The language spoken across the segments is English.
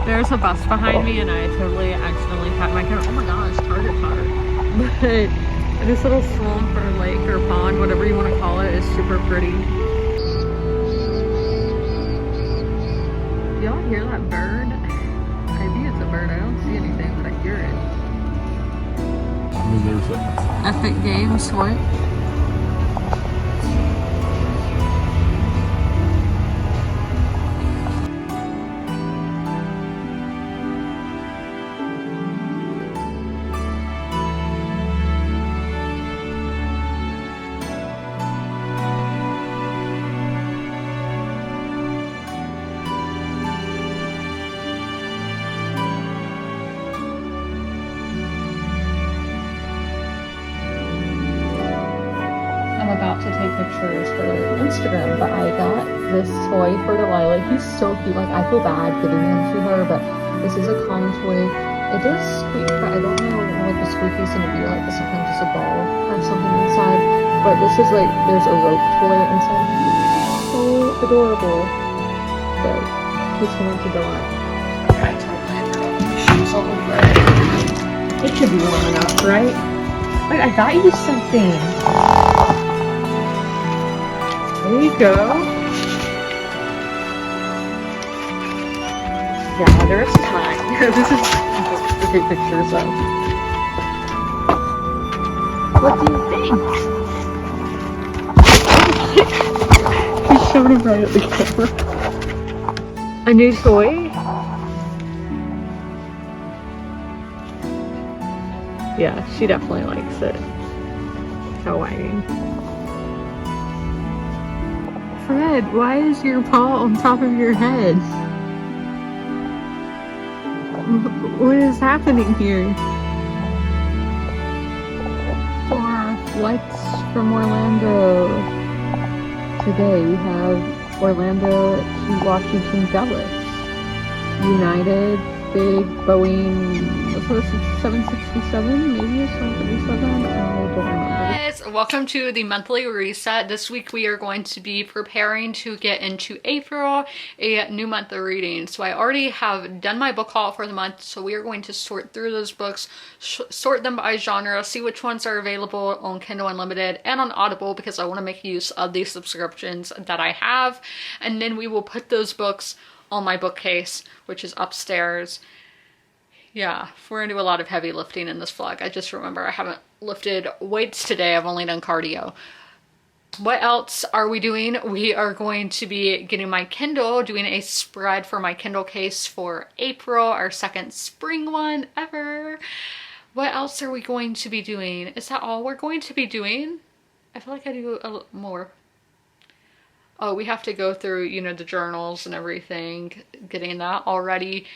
There's a bus behind me and I totally accidentally tapped my camera. Oh my gosh, Target potter. But this little swamp or lake or pond, whatever you want to call it, is super pretty. Do y'all hear that bird? Maybe it's a bird. I don't see anything, but I hear it. I mean, there's Epic Games, what? About to take pictures for Instagram, but I got this toy for Delilah. He's so cute. Like, I feel bad giving him to her, but this is a calm toy. It does squeak, but I don't know what the squeaky's gonna be like. Sometimes it's a ball or something inside. But this is like, there's a rope toy inside. So adorable. But he's going to go on. I totally forgot my shoes on, but it should be warm enough, right? Like, I got you something. There you go. Yeah, there's time. This is to take pictures of. What do you think? He showed him right at the camera. A new toy? Yeah, she definitely likes it. Kawaii. Fred, why is your paw on top of your head? What is happening here? For flights from Orlando. Today we have Orlando to Washington Dulles. United, big Boeing, what's this, 767? Maybe a 737? I don't remember. Guys, welcome to the monthly reset. This week we are going to be preparing to get into April, a new month of reading. So I already have done my book haul for the month, so we are going to sort through those books, sort them by genre, see which ones are available on Kindle Unlimited and on Audible, because I want to make use of these subscriptions that I have, and then we will put those books on my bookcase, which is upstairs. Yeah, we're gonna do a lot of heavy lifting in this vlog. I just remember I haven't lifted weights today. I've only done cardio. What else are we doing? We are going to be getting my Kindle, doing a spread for my Kindle case for April, our second spring one ever. What else are we going to be doing? Is that all we're going to be doing? I feel like I do a little more. Oh, we have to go through, you know, the journals and everything, getting that all ready,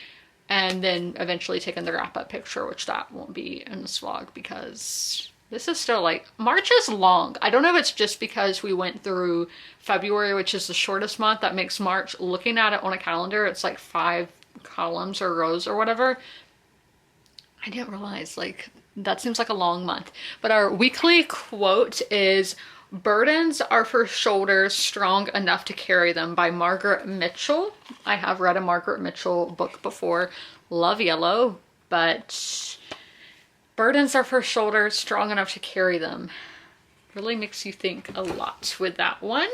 and then eventually taking the wrap-up picture, which that won't be in this vlog because this is still like, March is long. I don't know if it's just because we went through February, which is the shortest month, that makes March, looking at it on a calendar, it's like 5 columns or rows or whatever. I didn't realize, like, that seems like a long month. But our weekly quote is, "Burdens are for shoulders strong enough to carry them," by Margaret Mitchell. I have read a Margaret Mitchell book before. Love Yellow, but burdens are for shoulders strong enough to carry them. Really makes you think a lot with that one.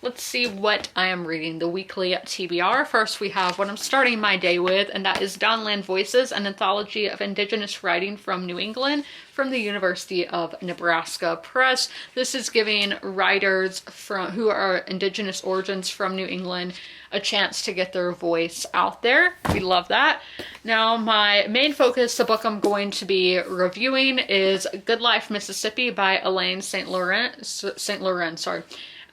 Let's see what I am reading. The weekly TBR. First, we have what I'm starting my day with, and that is Downland Voices, an anthology of Indigenous writing from New England from the University of Nebraska Press. This is giving writers who are Indigenous origins from New England a chance to get their voice out there. We love that. Now, my main focus, the book I'm going to be reviewing, is GoodLife, Mississippi by Elaine St. Laurent.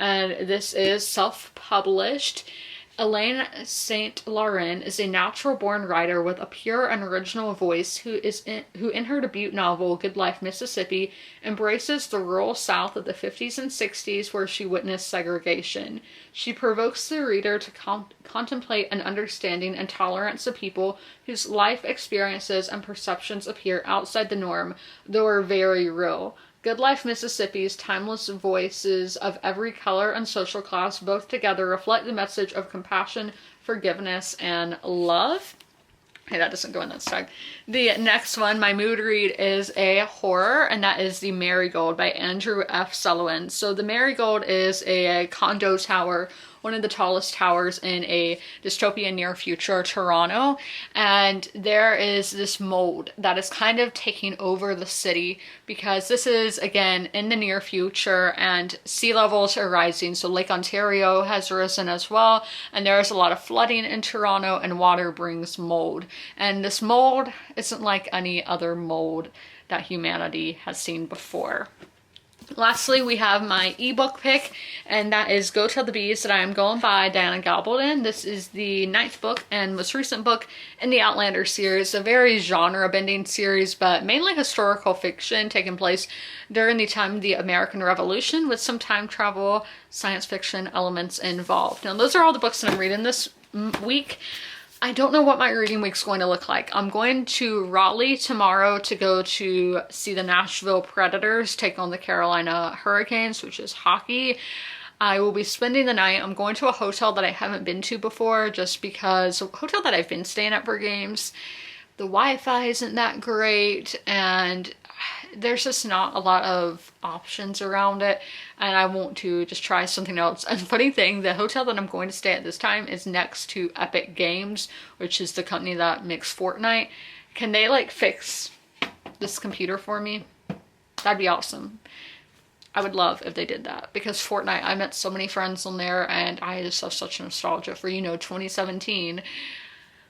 And this is self-published. Elaine St. Laurent is a natural-born writer with a pure and original voice who in her debut novel, GoodLife, Mississippi, embraces the rural South of the 50s and 60s where she witnessed segregation. She provokes the reader to contemplate an understanding and tolerance of people whose life experiences and perceptions appear outside the norm, though are very real. GoodLife, Mississippi's timeless voices of every color and social class both together reflect the message of compassion, forgiveness, and love. Hey, that doesn't go in that tag. The next one, my mood read, is a horror, and that is The Marigold by Andrew F. Sullivan. So The Marigold is a condo tower, one of the tallest towers in a dystopian near future Toronto, and there is this mold that is kind of taking over the city because this is, again, in the near future and sea levels are rising, so Lake Ontario has risen as well, and there is a lot of flooding in Toronto, and water brings mold, and this mold isn't like any other mold that humanity has seen before. Lastly, we have my ebook pick, and that is Go Tell the Bees That I Am Going by Diana Gabaldon. This is the 9th book and most recent book in the Outlander series, a very genre-bending series, but mainly historical fiction taking place during the time of the American Revolution with some time travel, science fiction elements involved. Now, those are all the books that I'm reading this week. I don't know what my reading week's going to look like. I'm going to Raleigh tomorrow to go to see the Nashville Predators take on the Carolina Hurricanes, which is hockey. I will be spending the night. I'm going to a hotel that I haven't been to before just because, a hotel that I've been staying at for games, the Wi-Fi isn't that great and there's just not a lot of options around it, and I want to just try something else. And funny thing, the hotel that I'm going to stay at this time is next to Epic Games, which is the company that makes Fortnite. Can they like fix this computer for me? That'd be awesome. I would love if they did that because Fortnite, I met so many friends on there and I just have such nostalgia for, you know, 2017.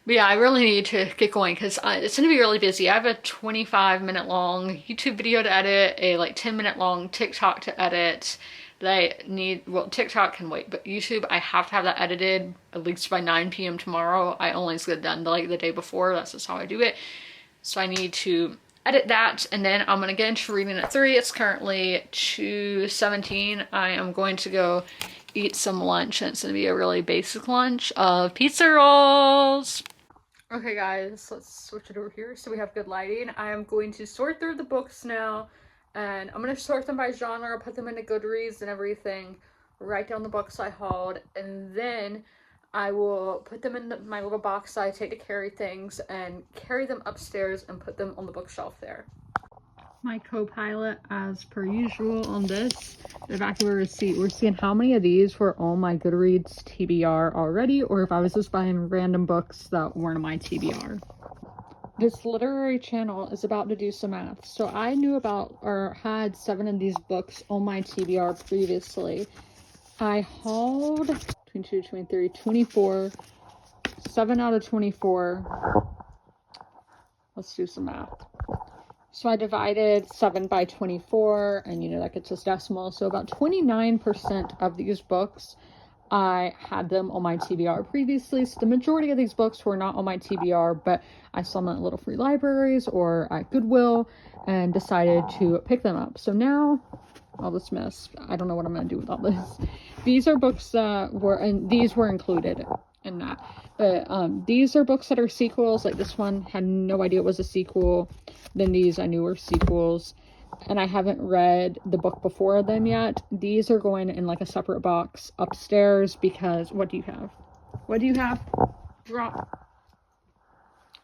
But yeah, I really need to get going because it's going to be really busy. I have a 25-minute long YouTube video to edit, a like 10-minute long TikTok to edit that I need. Well, TikTok can wait, but YouTube, I have to have that edited at least by 9 p.m. tomorrow. I only get it done like the day before. That's just how I do it. So I need to edit that, and then I'm going to get into reading at 3. It's currently 2:17. I am going to go eat some lunch, and it's going to be a really basic lunch of pizza rolls. Okay guys, let's switch it over here so we have good lighting. I am going to sort through the books now, and I'm going to sort them by genre, put them into Goodreads and everything, write down the books I hauled, and then I will put them in my little box that I take to carry things and carry them upstairs and put them on the bookshelf there. My co-pilot, as per usual on this, the back of a receipt. We're seeing how many of these were on my Goodreads TBR already, or if I was just buying random books that weren't on my TBR. This literary channel is about to do some math. So I knew about, or had 7 of these books on my TBR previously. I hauled 22, 23, 24, 7 out of 24. Let's do some math. So I divided 7 by 24, and you know, that gets us decimal. So about 29% of these books, I had them on my TBR previously. So the majority of these books were not on my TBR, but I saw them at little free libraries or at Goodwill and decided to pick them up. So now, all this mess, I don't know what I'm going to do with all this. These are books that were, and these were included in that. But these are books that are sequels. Like this one, had no idea it was a sequel. Then these I knew were sequels. And I haven't read the book before them yet. These are going in like a separate box upstairs because, what do you have? What do you have? Drop.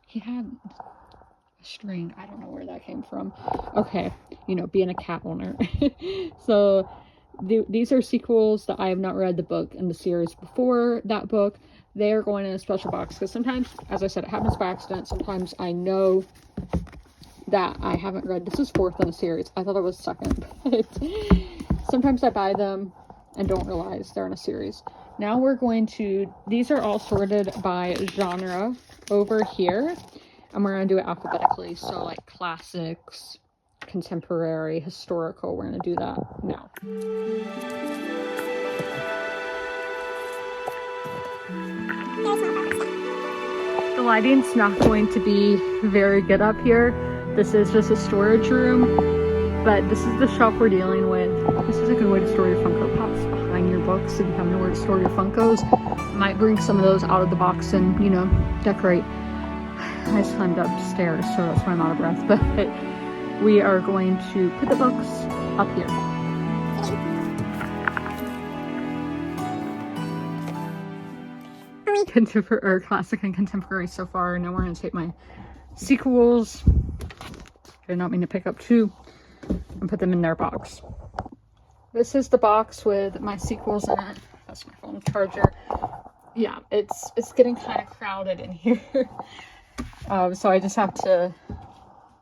He had a string. I don't know where that came from. Okay, you know, being a cat owner. So these are sequels that I have not read the book in the series before that book. They are going in a special box because sometimes, as I said, it happens by accident. Sometimes I know that I haven't read. This is 4th in a series. I thought it was 2nd, but sometimes I buy them and don't realize they're in a series. Now we're going to, these are all sorted by genre over here, and we're going to do it alphabetically. So like classics, contemporary, historical, we're going to do that now. The lighting's not going to be very good up here. This is just a storage room, but this is the shelf we're dealing with. This is a good way to store your Funko Pops behind your books if you have nowhere to store your Funkos. Might bring some of those out of the box and, you know, decorate. I just climbed upstairs, so that's why I'm out of breath, but we are going to put the books up here. Contemporary, classic and contemporary so far. Now we're going to take my sequels. I did not mean to pick up 2 and put them in their box. This is the box with my sequels in it. That's my phone charger. Yeah, it's getting kind of crowded in here. So I just have to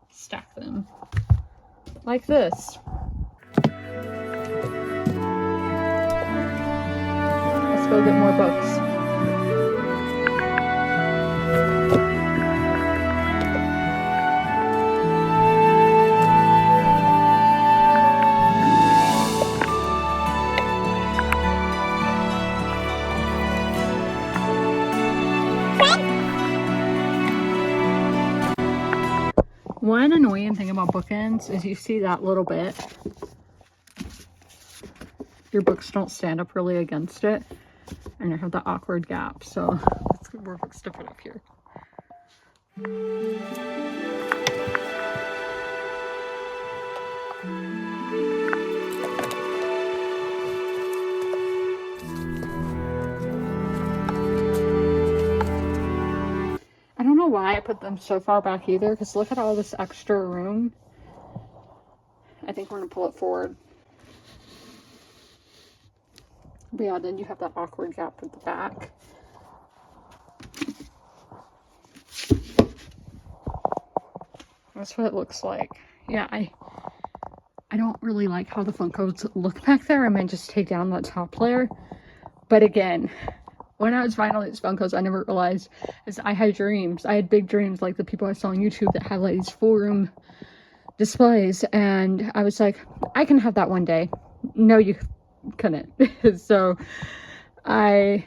stack them like this. Let's go get more books. One annoying thing about bookends is you see that little bit. Your books don't stand up really against it, and you have the awkward gap. So let's get more books to put up here. I don't know why I put them so far back either, because look at all this extra room. I think we're going to pull it forward. But yeah, then you have that awkward gap at the back. That's what it looks like. Yeah, I don't really like how the Funkos look back there. I might just take down that top layer. But again, when I was buying all these Funkos, I never realized is I had dreams. I had big dreams like the people I saw on YouTube that had like these full room displays. And I was like, I can have that one day. No, you couldn't. So I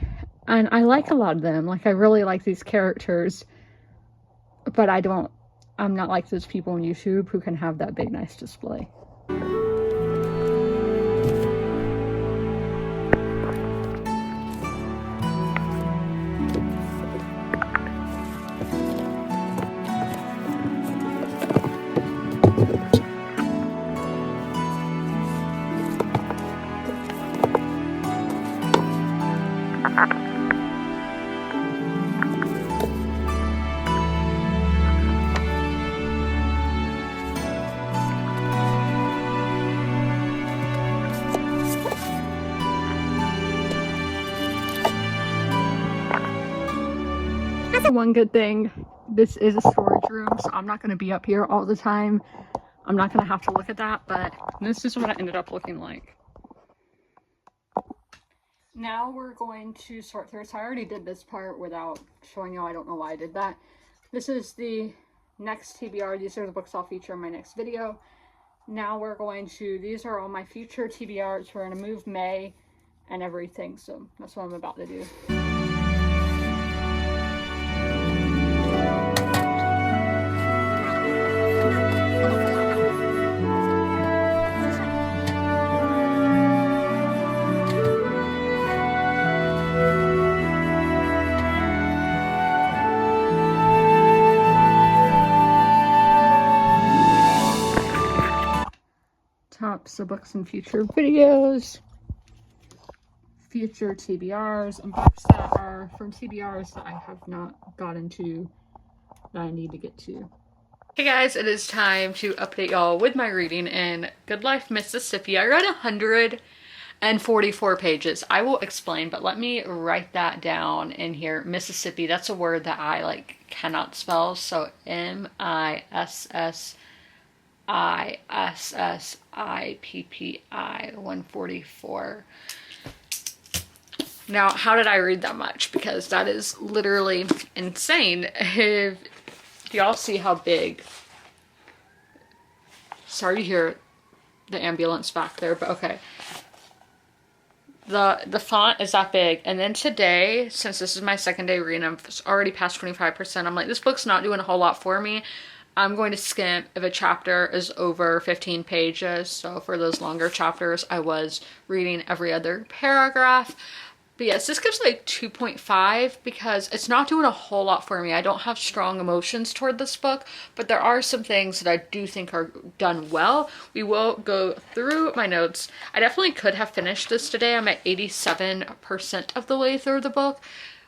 like a lot of them. Like I really like these characters. But I'm not like those people on YouTube who can have that big nice display. One good thing, this is a storage room, so I'm not going to be up here all the time. I'm not going to have to look at that, but this is what it ended up looking like. Now we're going to sort through. So I already did this part without showing you. I don't know why I did that. This is the next TBR. These are the books I'll feature in my next video. Now we're going to, these are all my future TBRs. We're going to move May and everything. So that's what I'm about to do. Tops of books and future videos, future TBRs, and books that are from TBRs that I have not gotten to that I need to get to. Hey guys, it is time to update y'all with my reading in GoodLife, Mississippi. I read 144 pages. I will explain, but let me write that down in here. Mississippi, that's a word that I like cannot spell, so Mississippi 144. Now, how did I read that much? Because that is literally insane. If y'all see how big, sorry to hear the ambulance back there, but okay. The font is that big, and then today, since this is my second day reading, I'm already past 25%. I'm like, this book's not doing a whole lot for me. I'm going to skip if a chapter is over 15 pages. So for those longer chapters, I was reading every other paragraph. But yes, this gives like 2.5 because it's not doing a whole lot for me. I don't have strong emotions toward this book, but there are some things that I do think are done well. We will go through my notes. I definitely could have finished this today. I'm at 87% of the way through the book.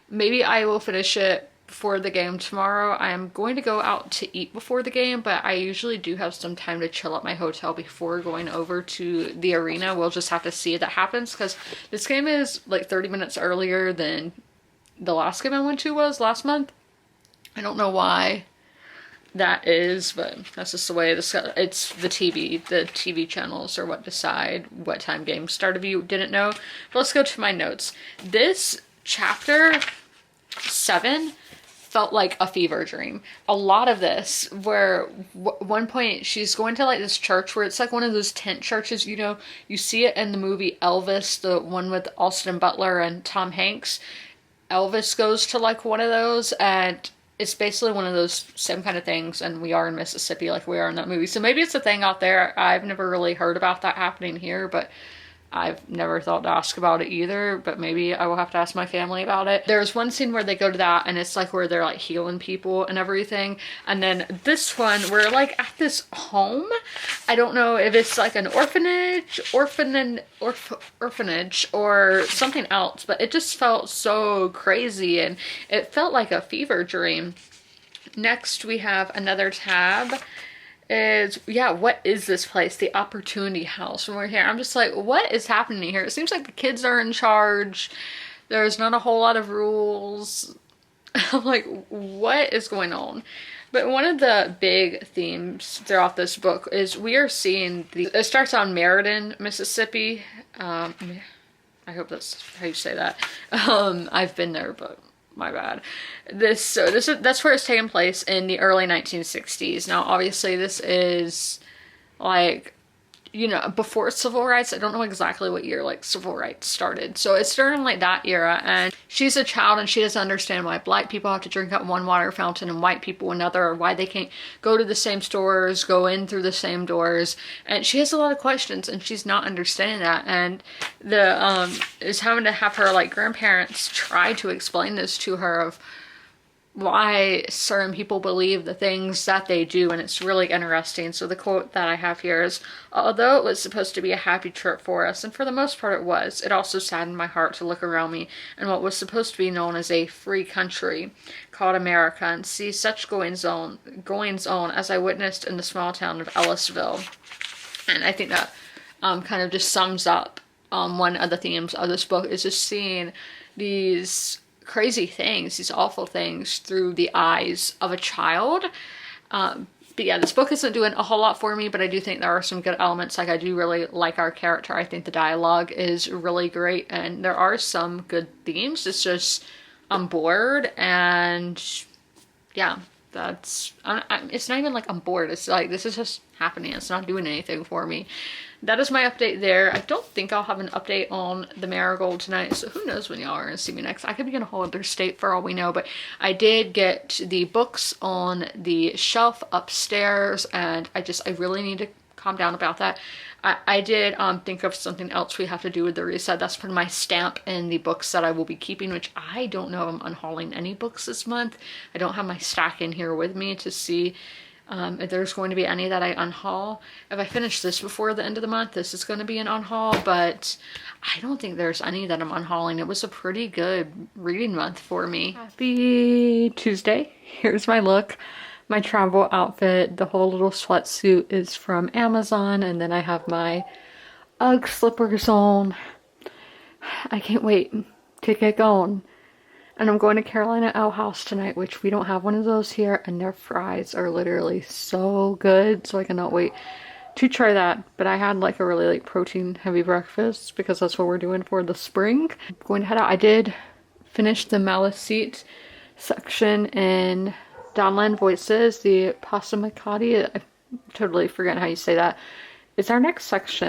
Maybe I will finish it before the game tomorrow. I am going to go out to eat before the game, but I usually do have some time to chill at my hotel before going over to the arena. We'll just have to see if that happens, because this game is like 30 minutes earlier than the last game I went to was last month. I don't know why that is, but that's just the way it's the TV channels are what decide what time games start, if you didn't know. But let's go to my notes. This chapter 7 felt like a fever dream. A lot of this, where one point she's going to like this church where it's like one of those tent churches, you know, you see it in the movie Elvis, the one with Austin Butler and Tom Hanks. Elvis goes to like one of those, and it's basically one of those same kind of things, and we are in Mississippi like we are in that movie. So maybe it's a thing out there. I've never really heard about that happening here, but I've never thought to ask about it either, but maybe I will have to ask my family about it. There's one scene where they go to that, and it's like where they're like healing people and everything. And then this one, we're like at this home. I don't know if it's like an orphanage or something else, but it just felt so crazy, and it felt like a fever dream. Next, we have another tab. What is this place? The Opportunity House. When we're here, I'm just like, what is happening here? It seems like the kids are in charge. There's not a whole lot of rules. I'm like, what is going on? But one of the big themes throughout this book is we are seeing it starts on Meriden, Mississippi. I hope that's how you say that. I've been there, but my bad. That's where it's taking place in the early 1960s. Now, obviously, this is like, you know, before civil rights. I don't know exactly what year like civil rights started. So it's during like that era, and she's a child and she doesn't understand why black people have to drink out one water fountain and white people another, or why they can't go to the same stores, go in through the same doors. And she has a lot of questions, and she's not understanding that. And the is having to have her like grandparents try to explain this to her of why certain people believe the things that they do, and it's really interesting. So the quote that I have here is, although it was supposed to be a happy trip for us, and for the most part it was, it also saddened my heart to look around me in what was supposed to be known as a free country called America, and see such goings on as I witnessed in the small town of Ellisville. And I think that kind of just sums up one of the themes of this book, is just seeing these crazy things, these awful things through the eyes of a child. But yeah, this book isn't doing a whole lot for me, but I do think there are some good elements. Like, I do really like our character. I think the dialogue is really great, and there are some good themes. It's just, I'm bored, and yeah, that's, it's not even like I'm bored. It's like, this is just happening. It's not doing anything for me. That is my update there. I don't think I'll have an update on the Marigold tonight, so who knows when y'all are gonna see me next. I could be in a whole other state for all we know, but I did get the books on the shelf upstairs, and I really need to calm down about that. I did think of something else we have to do with the reset. That's for my stamp in the books that I will be keeping, which I don't know if I'm unhauling any books this month. I don't have my stack in here with me to see if there's going to be any that I unhaul. If I finish this before the end of the month, this is going to be an unhaul, but I don't think there's any that I'm unhauling. It was a pretty good reading month for me. Happy Tuesday. Here's my look. My travel outfit, the whole little sweatsuit is from Amazon, and then I have my Ugg slippers on. I can't wait to get going. And I'm going to Carolina Ale House tonight, which we don't have one of those here, and their fries are literally so good, so I cannot wait to try that. But I had like a really like protein heavy breakfast because that's what we're doing for the spring. I'm going to head out. I did finish the Maliseet section in Downland Voices, the Passamaquoddy. I totally forget how you say that. It's our next section.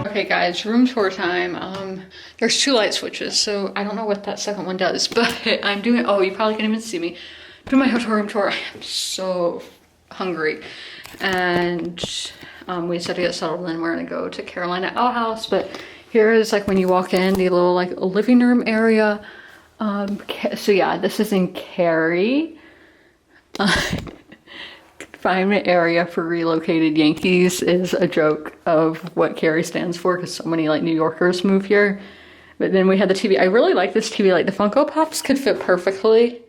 Okay guys, room tour time. There's 2 light switches, so I don't know what that second one does, but I'm doing, oh, you probably can't even see me. Doing my hotel room tour. I am so hungry. And we said to get settled in, we're gonna go to Carolina Ale House, but here is like when you walk in, the little like living room area. So yeah, this is in Cary. Confinement area for relocated Yankees is a joke of what Cary stands for because so many like New Yorkers move here. But then we had the TV. I really like this TV. Like the Funko Pops could fit perfectly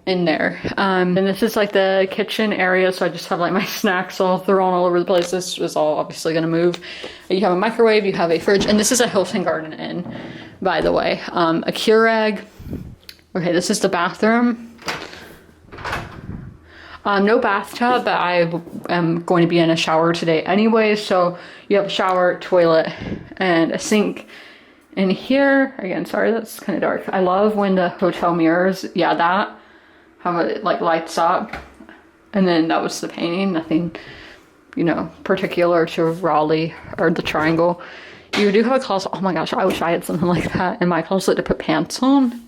in there. And this is like the kitchen area. So I just have like my snacks all thrown all over the place. This is all obviously gonna move. You have a microwave, you have a fridge, and this is a Hilton Garden Inn, by the way. A Keurig. Okay, this is the bathroom. No bathtub, but I am going to be in a shower today anyway, so you have a shower, toilet, and a sink in here. Again, sorry, that's kind of dark. I love when the hotel mirrors, yeah, that, how it like lights up. And then that was the painting, nothing, you know, particular to Raleigh or the Triangle. You do have a closet. Oh my gosh, I wish I had something like that in my closet to put pants on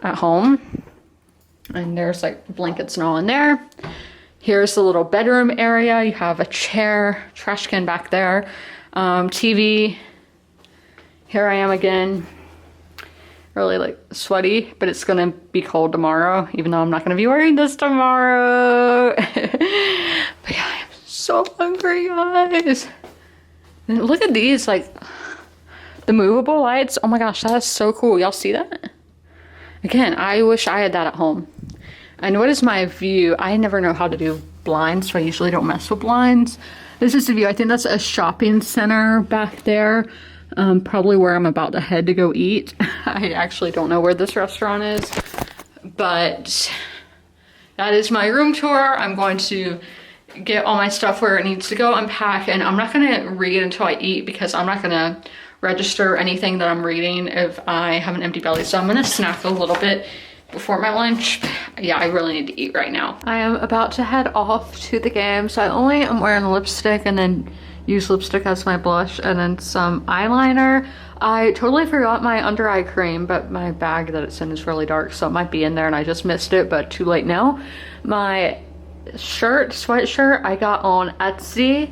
at home. And there's like blankets and all in there. Here's the little bedroom area. You have a chair, trash can back there, TV. Here I am again, really like sweaty, but it's gonna be cold tomorrow, even though I'm not gonna be wearing this tomorrow. But yeah, I'm so hungry, guys. And look at these, like the movable lights. Oh my gosh, that is so cool. Y'all see that? Again, I wish I had that at home. And what is my view? I never know how to do blinds, so I usually don't mess with blinds. This is the view. I think that's a shopping center back there. Probably where I'm about to head to go eat. I actually don't know where this restaurant is, but that is my room tour. I'm going to get all my stuff where it needs to go, unpack, and I'm not gonna read until I eat because I'm not gonna register anything that I'm reading if I have an empty belly. So I'm gonna snack a little bit before my lunch. Yeah, I really need to eat right now. I am about to head off to the game. So I only am wearing lipstick and then use lipstick as my blush and then some eyeliner. I totally forgot my under eye cream, but my bag that it's in is really dark, so it might be in there and I just missed it, but too late now. My sweatshirt I got on Etsy,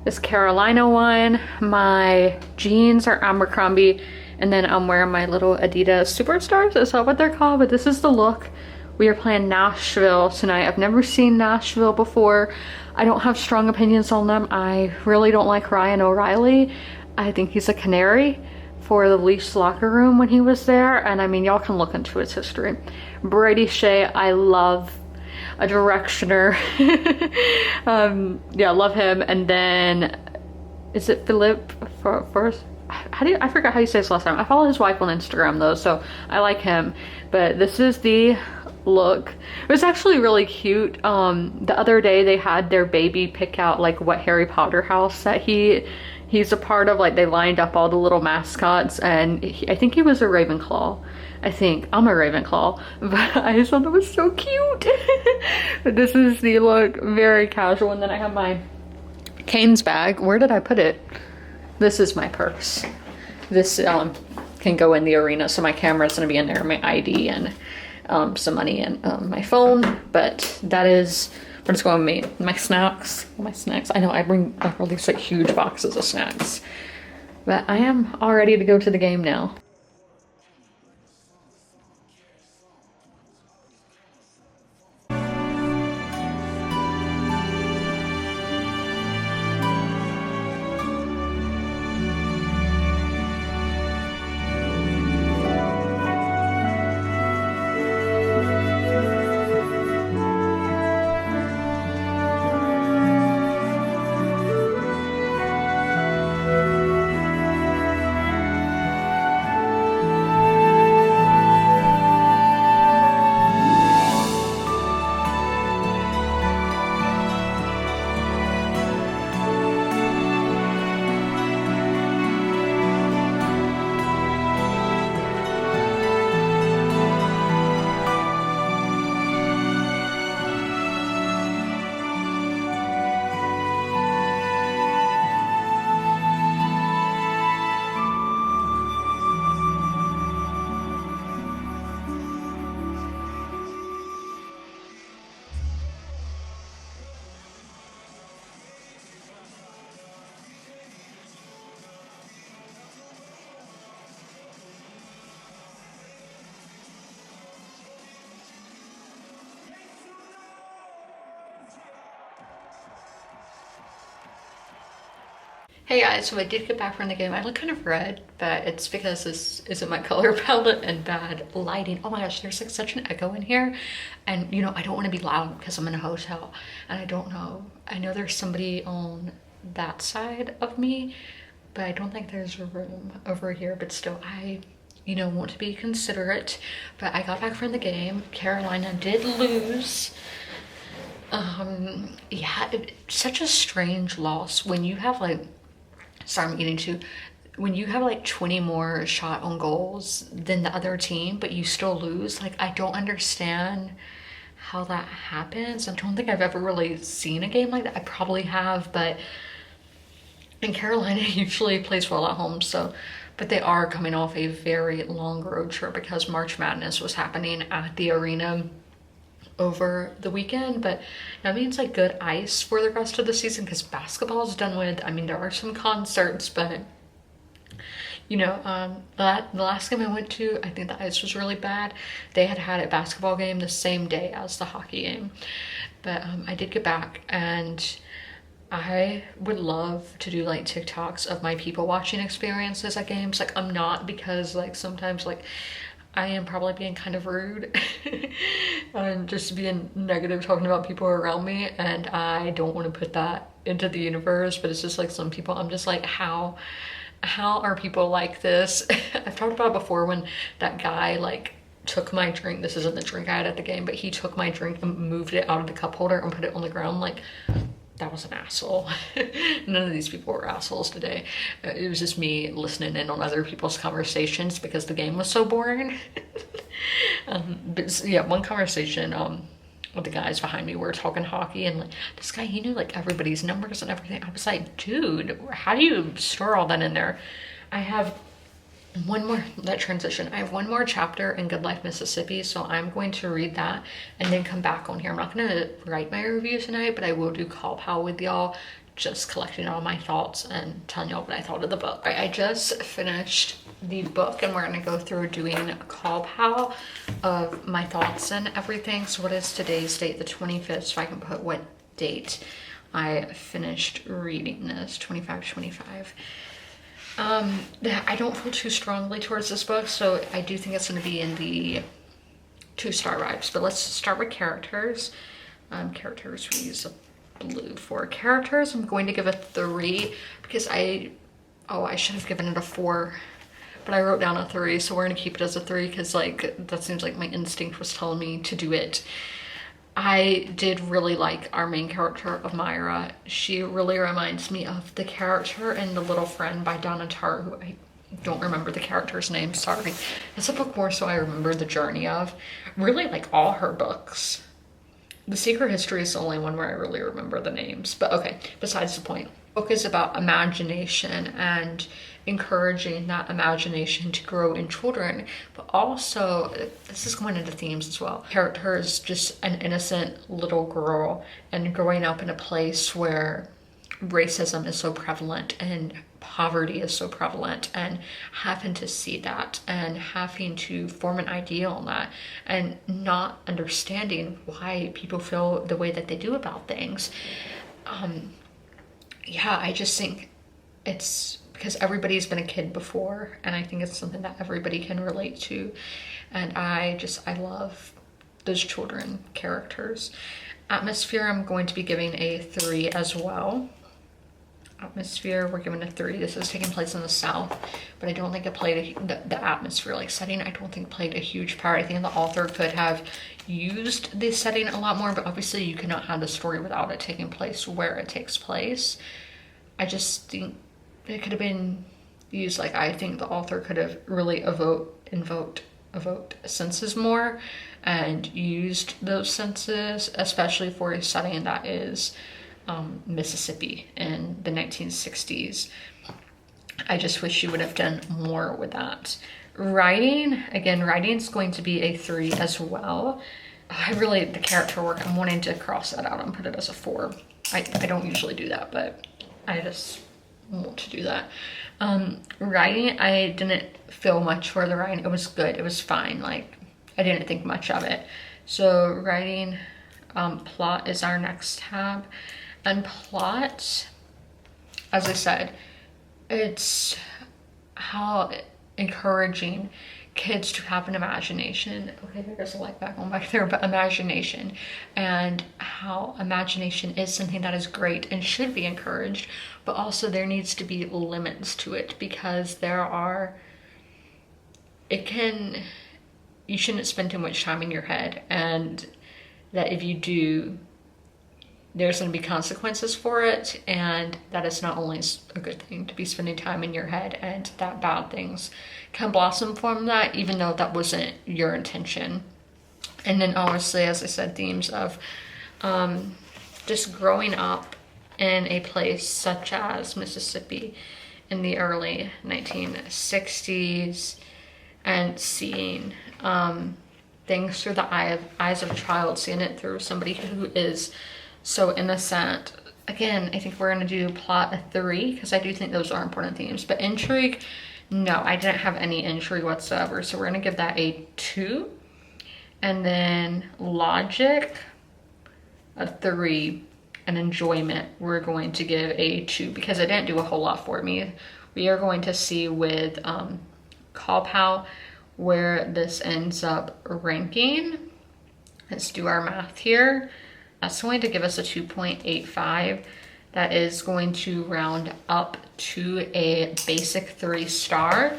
this Carolina one. My jeans are Abercrombie, and then I'm wearing my little Adidas Superstars. Is that what they're called? But this is the look. We are playing Nashville tonight. I've never seen Nashville before. I don't have strong opinions on them. I really don't like Ryan O'Reilly. I think he's a canary for the Leafs locker room when he was there. And I mean, y'all can look into his history. Brady Shea, I love. A directioner. Yeah, love him. And then, is it Philip first? I forgot how you say his last name. I follow his wife on Instagram though, so I like him. But this is the look. It was actually really cute. The other day they had their baby pick out like what Harry Potter house that he's a part of. Like they lined up all the little mascots, and I think he was a Ravenclaw. I think I'm a Ravenclaw, but I just thought that was so cute. But this is the look, very casual. And then I have my Canes bag. Where did I put it? This is my purse. This can go in the arena, so my camera's gonna be in there, my ID and some money and my phone. But that is what's going with me. My snacks. I know I bring all these like huge boxes of snacks, but I am all ready to go to the game now. Hey guys, so I did get back from the game. I look kind of red, but it's because this isn't my color palette and bad lighting. Oh my gosh, there's like such an echo in here. And you know, I don't want to be loud because I'm in a hotel and I don't know. I know there's somebody on that side of me, but I don't think there's a room over here. But still, I, you know, want to be considerate. But I got back from the game. Carolina did lose. Yeah, such a strange loss when you have like, sorry, I'm eating too. When you have like 20 more shot on goals than the other team, but you still lose, like I don't understand how that happens. I don't think I've ever really seen a game like that. I probably have, but in Carolina usually plays well at home, so, but they are coming off a very long road trip because March Madness was happening at the arena over the weekend. But that means like good ice for the rest of the season because basketball is done with. I mean, there are some concerts, but you know, the last game I went to, I think the ice was really bad. They had a basketball game the same day as the hockey game. But I did get back, and I would love to do like TikToks of my people watching experiences at games. Like I'm not, because like sometimes like I am probably being kind of rude and just being negative talking about people around me, and I don't want to put that into the universe. But it's just like some people, I'm just like, how are people like this? I've talked about it before when that guy like took my drink. This isn't the drink I had at the game, but he took my drink and moved it out of the cup holder and put it on the ground. Like, that was an asshole. None of these people were assholes today. It was just me listening in on other people's conversations because the game was so boring. But yeah, one conversation with the guys behind me were talking hockey, and like this guy, he knew like everybody's numbers and everything. I was like, dude, how do you store all that in there? I have one more, that transition. I have one more chapter in Good Life, Mississippi, so I'm going to read that and then come back on here. I'm not going to write my review tonight, but I will do call pal with y'all, just collecting all my thoughts and telling y'all what I thought of the book. I just finished the book and we're going to go through doing a call pal of my thoughts and everything. So what is today's date? The 25th, so I can put what date I finished reading this, 25/25. I don't feel too strongly towards this book, so I do think it's going to be in the 2-star vibes. But let's start with characters. Characters, we use a blue for characters. I'm going to give a 3 because I should have given it a 4, but I wrote down a 3, so we're going to keep it as a 3 because like that seems like my instinct was telling me to do it. I did really like our main character of Myra. She really reminds me of the character in The Little Friend by Donna Tartt, who I don't remember the character's name, sorry. It's a book more so I remember the journey of. Really like all her books. The Secret History is the only one where I really remember the names, but okay, besides the point. The book is about imagination and encouraging that imagination to grow in children, but also this is going into themes as well. Character is just an innocent little girl and growing up in a place where racism is so prevalent and poverty is so prevalent, and having to see that and having to form an ideal on that and not understanding why people feel the way that they do about things. Yeah, I just think it's because everybody's been a kid before, and I think it's something that everybody can relate to, and I love those children characters. Atmosphere, I'm going to be giving a 3 as well. Atmosphere, we're giving a 3. This is taking place in the South, but I don't think it played the atmosphere, like setting, I don't think played a huge part. I think the author could have used the setting a lot more, but obviously you cannot have the story without it taking place where it takes place. I just think it could have been used, like I think the author could have really evoked senses more and used those senses, especially for a setting that is Mississippi in the 1960s. I just wish you would have done more with that. Writing, again, writing's going to be a 3 as well. The character work, I'm wanting to cross that out and put it as a 4. I don't usually do that, but I just want to do that. Writing, I didn't feel much for the writing. It was good, it was fine, like I didn't think much of it. So writing, plot is our next tab. And plot, as I said, it's how encouraging kids to have an imagination. Okay, there's a light back on back there, but imagination, and how imagination is something that is great and should be encouraged, but also there needs to be limits to it, because you shouldn't spend too much time in your head, and that if you do, there's going to be consequences for it, and that is not only a good thing to be spending time in your head, and that bad things can blossom from that, even though that wasn't your intention. And then obviously, as I said, themes of just growing up in a place such as Mississippi in the early 1960s and seeing things through the eyes of a child, seeing it through somebody who is so innocent. Again, I think we're going to do plot a 3 because I do think those are important themes. But intrigue, no, I didn't have any intrigue whatsoever. So we're going to give that a 2. And then logic, a 3. And enjoyment, we're going to give a 2 because it didn't do a whole lot for me. We are going to see with Call Pal where this ends up ranking. Let's do our math here. That's going to give us a 2.85. That is going to round up to a basic 3-star.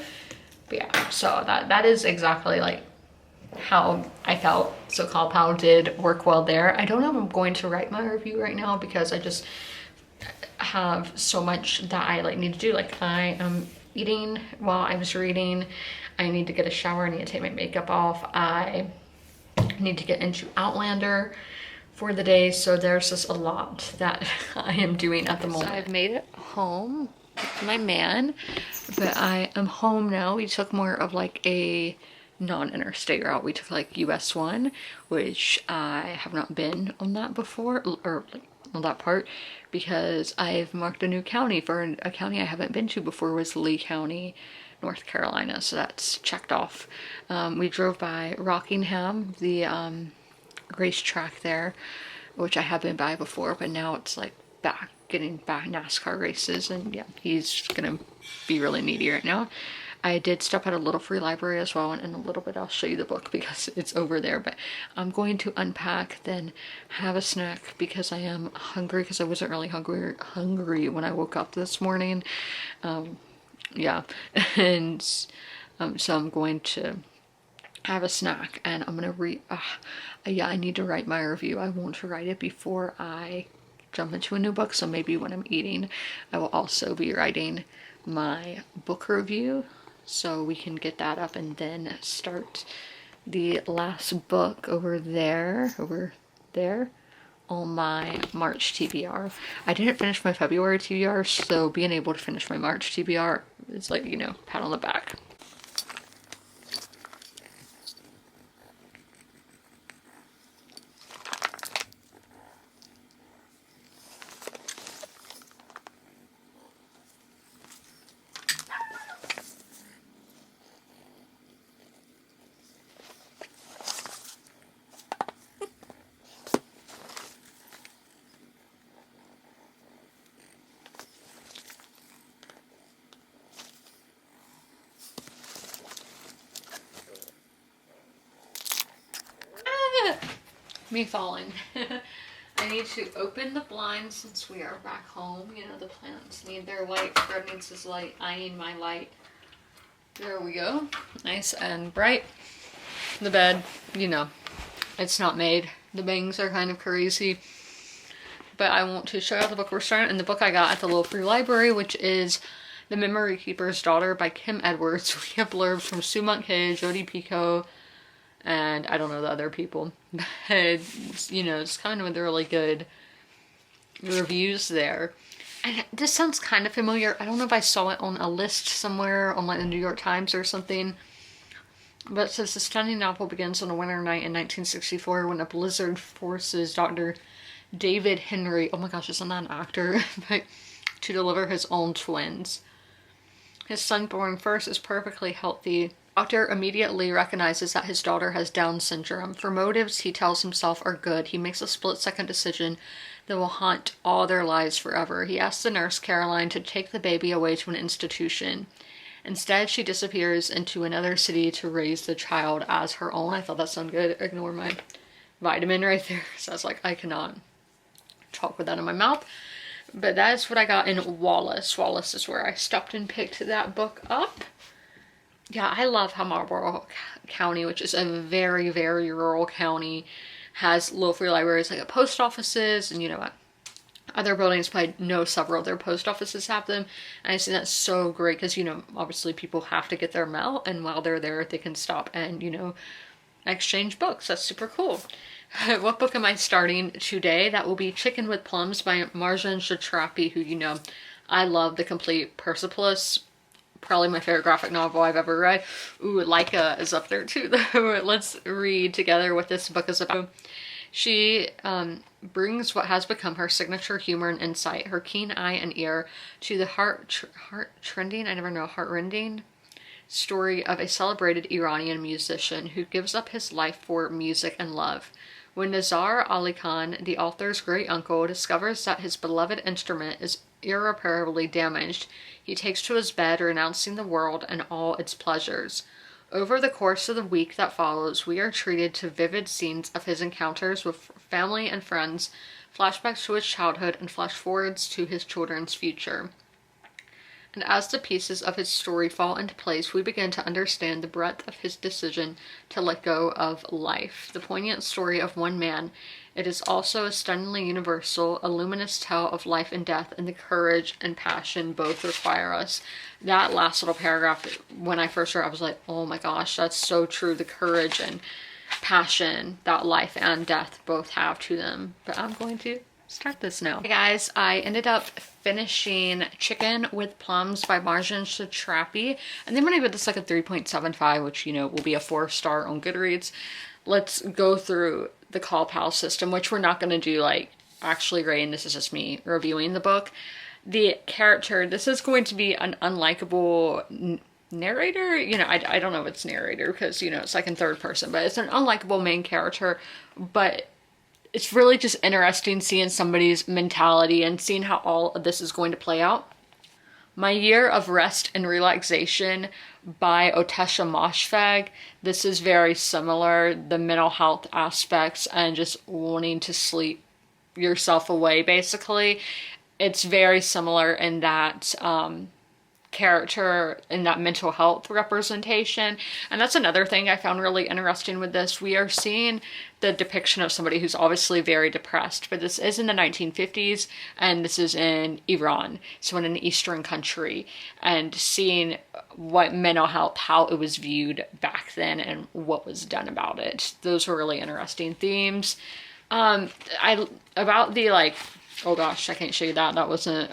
But yeah, so that is exactly like how I felt. So Call Pal did work well there. I don't know if I'm going to write my review right now because I just have so much that I like need to do. Like I am eating while I was reading. I need to get a shower. I need to take my makeup off. I need to get into Outlander for the day, so there's just a lot that I am doing at the moment. So I've made it home with my man. But I am home now. We took more of like a non-interstate route. We took like US 1, which I have not been on that before, or like on that part, because I've marked a new county for a county I haven't been to before, was Lee County, North Carolina. So that's checked off. We drove by Rockingham, the racetrack there, which I have been by before, but now it's like getting back NASCAR races, and yeah, he's gonna be really needy right now. I did stop at a little free library as well, and in a little bit I'll show you the book because it's over there, but I'm going to unpack, then have a snack because I am hungry, because I wasn't really hungry when I woke up this morning. Yeah, and so I'm going to have a snack, and I'm gonna read. Yeah, I need to write my review. I want to write it before I jump into a new book, so maybe when I'm eating I will also be writing my book review, so we can get that up and then start the last book over there on my March TBR. I didn't finish my February TBR, so being able to finish my March TBR is like, you know, pat on the back. Me falling. I need to open the blinds since we are back home. You know, the plants need their light. Fred needs his light. I need my light. There we go. Nice and bright. The bed, you know, it's not made. The bangs are kind of crazy. But I want to show you the book we're starting, and the book I got at the little free library, which is The Memory Keeper's Daughter by Kim Edwards. We have blurbs from Sue Monk Hay, Jodi Picoult, and I don't know the other people. But, you know, it's kind of really good reviews there. And this sounds kind of familiar. I don't know if I saw it on a list somewhere on like the New York Times or something. But it says the stunning novel begins on a winter night in 1964 when a blizzard forces Dr. David Henry, oh my gosh, isn't that an actor? But to deliver his own twins. His son, born first, is perfectly healthy. Doctor immediately recognizes that his daughter has Down syndrome. For motives he tells himself are good, he makes a split-second decision that will haunt all their lives forever. He asks the nurse, Caroline, to take the baby away to an institution. Instead, she disappears into another city to raise the child as her own. I thought that sounded good. Ignore my vitamin right there. So I was like, I cannot talk with that in my mouth. But that's what I got in Wallace. Wallace is where I stopped and picked that book up. Yeah, I love how Marlborough County, which is a very, very rural county, has little free libraries like at post offices, and you know what, other buildings, but I know several of their post offices have them. And I think that's so great because, you know, obviously people have to get their mail, and while they're there, they can stop and, you know, exchange books. That's super cool. What book am I starting today? That will be Chicken with Plums by Marjane Satrapi, who, you know, I love the complete Persepolis. Probably my favorite graphic novel I've ever read. Ooh, Leica is up there too, though. Let's read together what this book is about. She brings what has become her signature humor and insight, her keen eye and ear, to the heart-rending story of a celebrated Iranian musician who gives up his life for music and love. When Nizar Ali Khan, the author's great uncle, discovers that his beloved instrument is irreparably damaged, he takes to his bed, renouncing the world and all its pleasures. Over the course of the week that follows, we are treated to vivid scenes of his encounters with family and friends, flashbacks to his childhood, and flash forwards to his children's future. And as the pieces of his story fall into place, we begin to understand the breadth of his decision to let go of life. The poignant story of one man, it is also a stunningly universal, a luminous tale of life and death, and the courage and passion both require us. That last little paragraph, when I first read it, I was like, oh my gosh, that's so true. The courage and passion that life and death both have to them. But I'm going to start this now. Hey guys, I ended up finishing Chicken with Plums by Marjan Satrapi, and then when I give this like a 3.75, which, you know, will be a 4-star on Goodreads. Let's go through the Call Pal system, which we're not going to do like actually rating. This is just me reviewing the book. The character, this is going to be an unlikable narrator. You know, I don't know if it's narrator because, you know, it's like in third person, but it's an unlikable main character. But it's really just interesting seeing somebody's mentality and seeing how all of this is going to play out. My Year of Rest and Relaxation by Otesha Moshfegh. This is very similar, the mental health aspects and just wanting to sleep yourself away, basically. It's very similar in that character, in that mental health representation. And that's another thing I found really interesting with this. We are seeing the depiction of somebody who's obviously very depressed, but this is in the 1950s and this is in Iran, so in an Eastern country, and seeing what mental health, how it was viewed back then and what was done about it. Those were really interesting themes. About the like, oh gosh, I can't show you that. That wasn't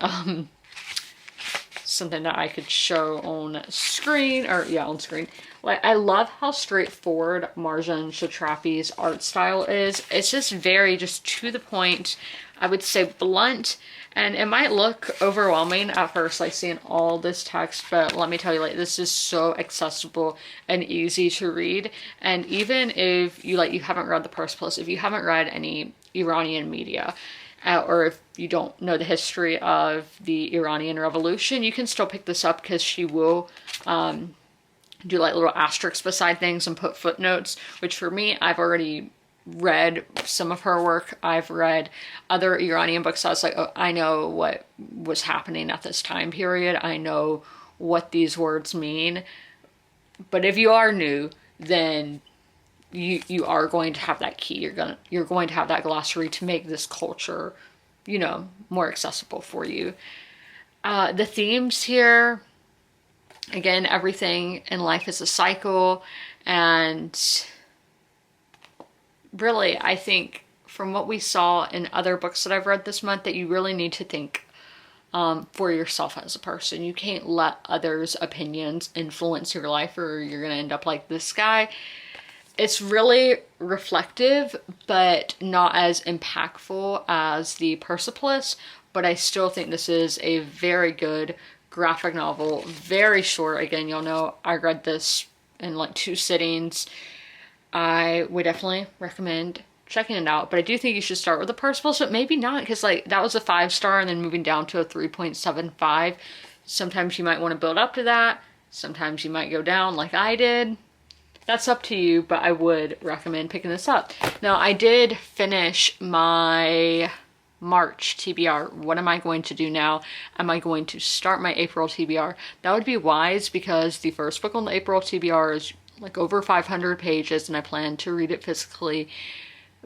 something that I could show on screen, or yeah, on screen. Like, I love how straightforward Marjan Satrapi's art style is. It's just very just to the point, I would say blunt, and it might look overwhelming at first, like seeing all this text, but let me tell you, like, this is so accessible and easy to read. And even if you like, you haven't read the Persepolis, if you haven't read any Iranian media, or if you don't know the history of the Iranian Revolution, you can still pick this up because she will do like little asterisks beside things and put footnotes, which for me, I've already read some of her work. I've read other Iranian books. So I was like, oh, I know what was happening at this time period. I know what these words mean. But if you are new, then you are going to have that key. You're going to have that glossary to make this culture, you know, more accessible for you. The themes here, again, everything in life is a cycle, and really, I think from what we saw in other books that I've read this month, that you really need to think for yourself as a person. You can't let others' opinions influence your life, or you're gonna end up like this guy. It's really reflective, but not as impactful as the Persepolis, but I still think this is a very good graphic novel, very short. Again, you'll know I read this in like 2 sittings. I would definitely recommend checking it out, but I do think you should start with the Persepolis, but maybe not, because like that was a 5-star and then moving down to a 3.75. Sometimes you might want to build up to that. Sometimes you might go down like I did. That's up to you, but I would recommend picking this up. Now, I did finish my March TBR. What am I going to do now? Am I going to start my April TBR? That would be wise, because the first book on the April TBR is like over 500 pages and I plan to read it physically,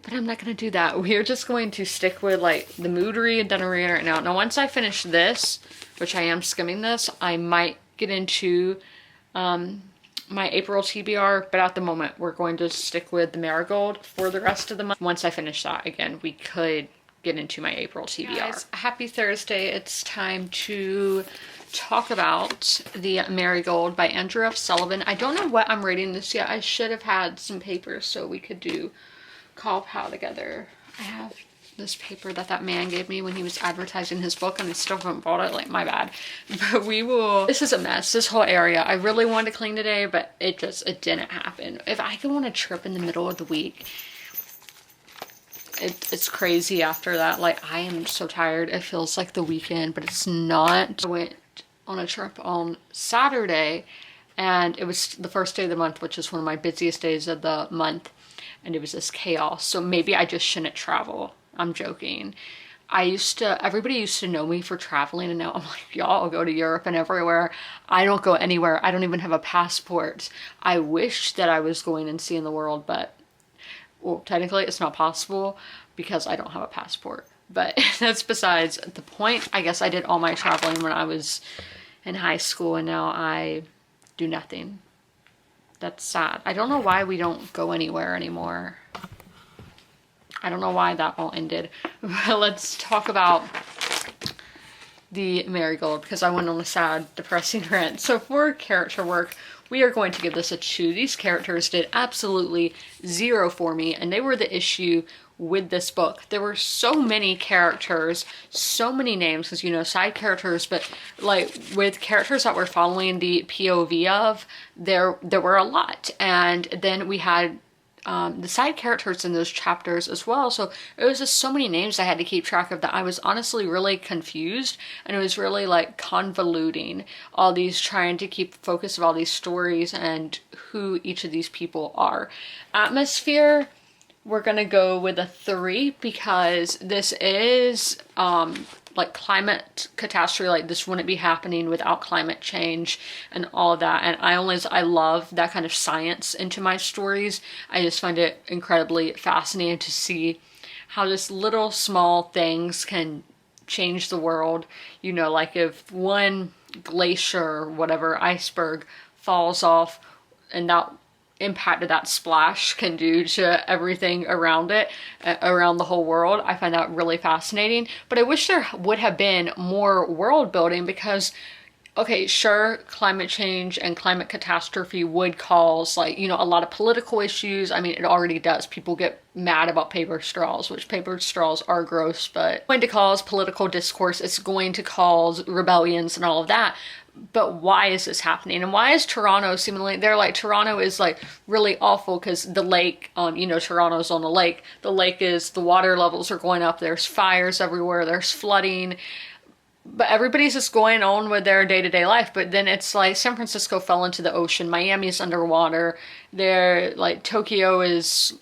but I'm not going to do that. We're just going to stick with like the mood read that I'm reading right now. Now, once I finish this, which I am skimming this, I might get into my April TBR, but at the moment we're going to stick with the Marigold for the rest of the month. Once I finish that, again, we could get into my April TBR. Guys, happy Thursday. It's time to talk about the Marigold by Andrew F. Sullivan. I don't know what I'm rating this yet. I should have had some paper so we could do Call Pal together. I have this paper that man gave me when he was advertising his book, and I still haven't bought it. Like, my bad. But we will. This is a mess, this whole area. I really wanted to clean today, but it didn't happen. If I go on a trip in the middle of the week, it's crazy after that. Like, I am so tired. It feels like the weekend, but it's not. I went on a trip on Saturday, and it was the first day of the month, which is one of my busiest days of the month, and it was this chaos. So maybe I just shouldn't travel. I'm joking. Everybody used to know me for traveling, and now I'm like, y'all go to Europe and everywhere. I don't go anywhere. I don't even have a passport. I wish that I was going and seeing the world, but well, technically it's not possible because I don't have a passport. But that's besides the point. I guess I did all my traveling when I was in high school, and now I do nothing. That's sad. I don't know why we don't go anywhere anymore. I don't know why that all ended. But let's talk about the Marigold, because I went on a sad, depressing rant. So for character work, we are going to give this a 2. These characters did absolutely 0 for me, and they were the issue with this book. There were so many characters, so many names, because, you know, side characters, but like with characters that we're following the POV of, there were a lot. And then we had the side characters in those chapters as well. So it was just so many names I had to keep track of that I was honestly really confused, and it was really like convoluting all these, trying to keep focus of all these stories and who each of these people are. Atmosphere, we're gonna go with a 3, because this is like climate catastrophe. Like, this wouldn't be happening without climate change and all that. And I love that kind of science into my stories. I just find it incredibly fascinating to see how just little small things can change the world. You know, like if one glacier or whatever iceberg falls off, and that impact that splash can do to everything around it, around the whole world. I find that really fascinating. But I wish there would have been more world building, because okay, sure, climate change and climate catastrophe would cause, like, you know, a lot of political issues. I mean, it already does. People get mad about paper straws, which paper straws are gross, but it's going to cause political discourse. It's going to cause rebellions and all of that. But why is this happening? And why is Toronto seemingly, they're like, Toronto is like really awful because the lake, you know, Toronto's on the lake. The lake is, the water levels are going up. There's fires everywhere. There's flooding. But everybody's just going on with their day-to-day life. But then it's like San Francisco fell into the ocean. Miami's underwater. They're like, Tokyo is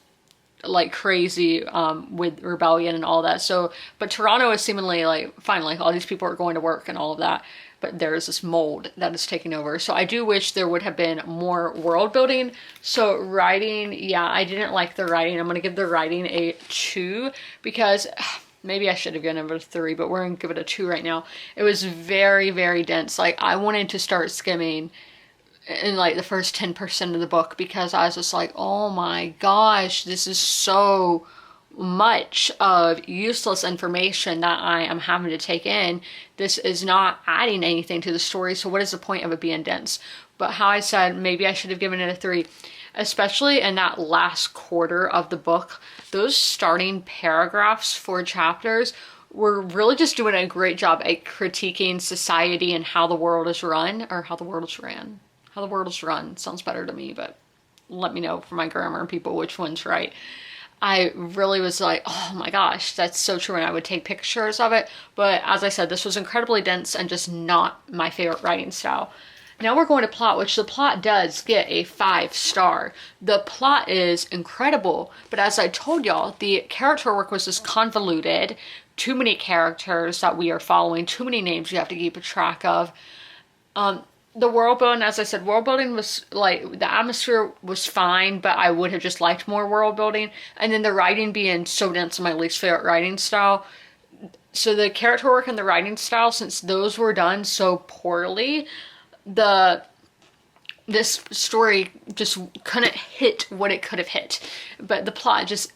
like crazy with rebellion and all that. So, but Toronto is seemingly like, finally, all these people are going to work and all of that. But there's this mold that is taking over. So I do wish there would have been more world building. So writing, yeah, I didn't like the writing. I'm going to give the writing a 2, because maybe I should have given it a 3, but we're going to give it a 2 right now. It was very, very dense. Like, I wanted to start skimming in like the first 10% of the book, because I was just like, oh my gosh, this is so much of useless information that I am having to take in. This is not adding anything to the story, so what is the point of it being dense? But how I said, maybe I should have given it a 3, especially in that last quarter of the book. Those starting paragraphs for chapters were really just doing a great job at critiquing society and how the world is run, or how the world is ran. How the world is run sounds better to me, but let me know for my grammar people which one's right. I really was like, oh my gosh, that's so true, and I would take pictures of it. But as I said, this was incredibly dense and just not my favorite writing style. Now we're going to plot, which the plot does get a 5-star. The plot is incredible, but as I told y'all, the character work was just convoluted. Too many characters that we are following, too many names you have to keep a track of. The world building, as I said, world building was like, the atmosphere was fine, but I would have just liked more world building. And then the writing being so dense, my least favorite writing style. So the character work and the writing style, since those were done so poorly, this story just couldn't hit what it could have hit. But the plot just,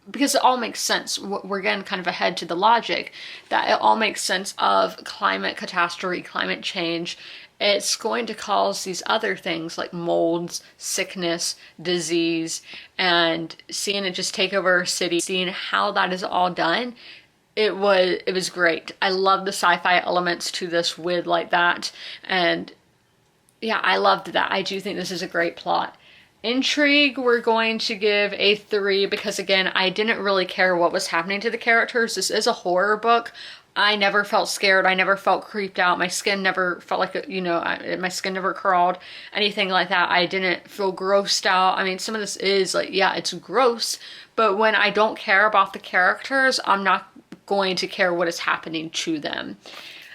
because it all makes sense. We're getting kind of ahead to the logic that it all makes sense of climate catastrophe, climate change. It's going to cause these other things like molds, sickness, disease, and seeing it just take over a city, seeing how that is all done. It was great. I love the sci-fi elements to this with like that. And yeah, I loved that. I do think this is a great plot. Intrigue, we're going to give a 3, because again, I didn't really care what was happening to the characters. This is a horror book. I never felt scared. I never felt creeped out. My skin never felt like, you know, my skin never crawled, anything like that. I didn't feel grossed out. I mean, some of this is like, yeah, it's gross, but when I don't care about the characters, I'm not going to care what is happening to them.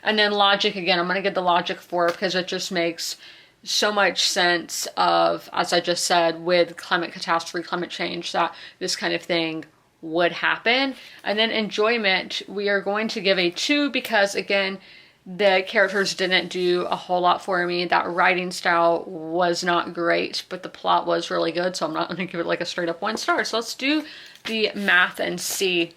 And then logic, again, I'm going to give the logic 4, because it just makes so much sense of, as I just said, with climate catastrophe, climate change, that this kind of thing would happen. And then enjoyment, we are going to give a 2, because again, the characters didn't do a whole lot for me. That writing style was not great, but the plot was really good, so I'm not going to give it like a straight up 1 star. So let's do the math and see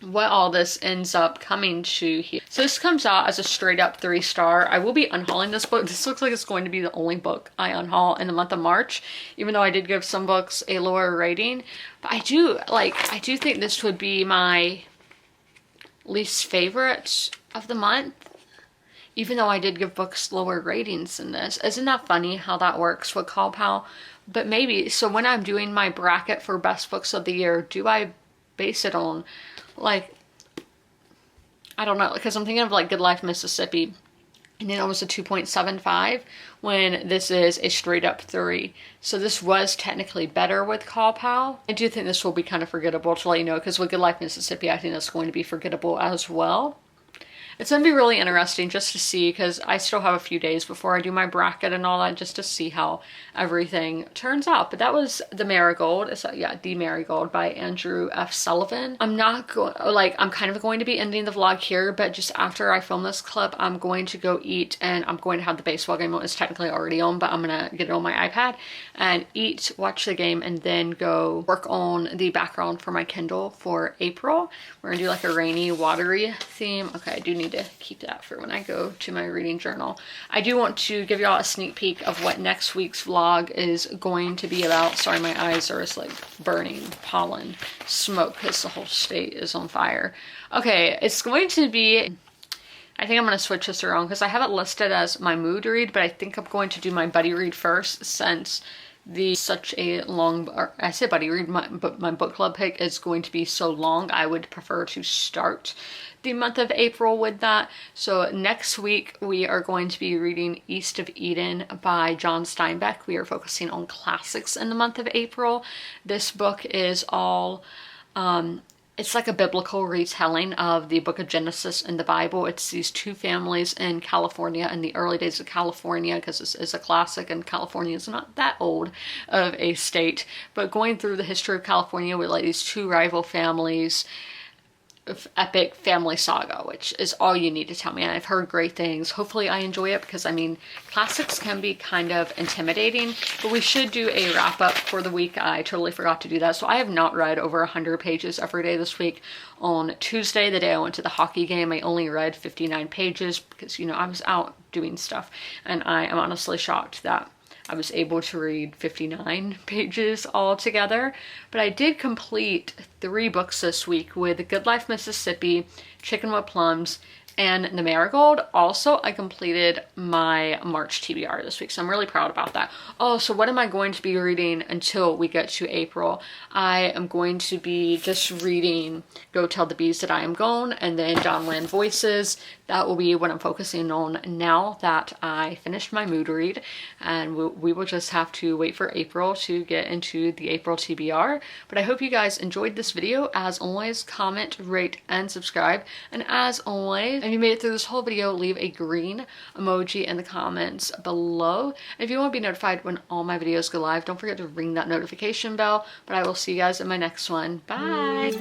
what all this ends up coming to here. So this comes out as a straight up 3-star. I will be unhauling this book. This looks like it's going to be the only book I unhaul in the month of March, even though I did give some books a lower rating. But I do think this would be my least favorite of the month, even though I did give books lower ratings than this. Isn't that funny how that works with CallPal? But maybe, so when I'm doing my bracket for best books of the year, do I base it on, like, I don't know, because I'm thinking of like GoodLife Mississippi, and then it was a 2.75 when this is a straight up 3. So this was technically better with CallPal. I do think this will be kind of forgettable, to let you know, because with GoodLife Mississippi, I think that's going to be forgettable as well. It's going to be really interesting just to see, because I still have a few days before I do my bracket and all that, just to see how everything turns out. But that was The Marigold. It's, yeah, The Marigold by Andrew F. Sullivan. I'm not going, like, I'm kind of going to be ending the vlog here, but just after I film this clip, I'm going to go eat, and I'm going to have the baseball game. It's technically already on, but I'm going to get it on my iPad and eat, watch the game, and then go work on the background for my Kindle for April. We're going to do like a rainy, watery theme. Okay, I do need to keep that for when I go to my reading journal. I do want to give y'all a sneak peek of what next week's vlog is going to be about. Sorry, my eyes are just like burning pollen smoke because the whole state is on fire. Okay, it's going to be, I think I'm going to switch this around because I have it listed as my mood read, but I think I'm going to do my buddy read first, since such a long, or I say buddy read, but my book club pick is going to be so long. I would prefer to start the month of April with that. So next week we are going to be reading East of Eden by John Steinbeck. We are focusing on classics in the month of April. This book is all it's like a biblical retelling of the book of Genesis in the Bible. It's these two families in California in the early days of California, because this is a classic and California is not that old of a state, but going through the history of California with like these two rival families, epic family saga, which is all you need to tell me. And I've heard great things. Hopefully I enjoy it, because I mean, classics can be kind of intimidating, but we should do a wrap up for the week. I totally forgot to do that. So I have not read over 100 pages every day this week. On Tuesday, the day I went to the hockey game, I only read 59 pages because, you know, I was out doing stuff, and I am honestly shocked that I was able to read 59 pages altogether. But I did complete 3 books this week with GoodLife Mississippi, Chicken with Plums, and The Marigold. Also, I completed my March TBR this week, so I'm really proud about that. Oh, so what am I going to be reading until we get to April? I am going to be just reading Go Tell the Bees That I Am Gone, and then John Land Voices. That will be what I'm focusing on now that I finished my mood read, and we will just have to wait for April to get into the April TBR. But I hope you guys enjoyed this video. As always, comment, rate, and subscribe. And as always, if you made it through this whole video, leave a green emoji in the comments below. And if you want to be notified when all my videos go live, don't forget to ring that notification bell. But I will see you guys in my next one. Bye!